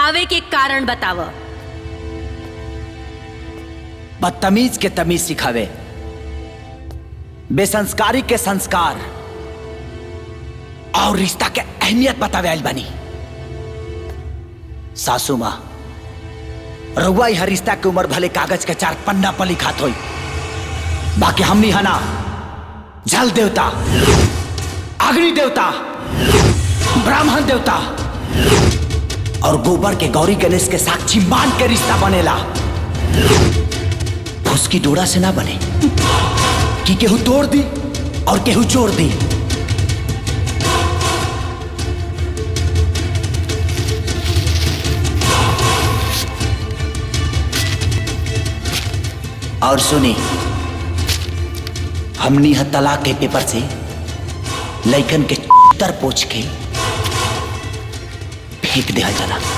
आवे के कारण बताव। बदतमीज के तमीज सिखावे, बेसंस्कारी के संस्कार और रिश्ता के अहमियत बतावे आइल बानी। सासू माँ, रउआ यह रिश्ता के उम्र भले कागज के 4 पन्ना पर लिखात होई, बाकी हमनी हना जल देवता, अग्नि देवता, ब्राह्मण देवता और गोबर के गौरी गणेश के साक्षी मान के रिश्ता बनेला। उसकी डोरा से ना बने कि केहू तोड़ दी और केहू जोड़ दी। और सुनी, हमनी ह तलाक के पेपर से लइकन के तर पोछ के फेंक दिया जाला।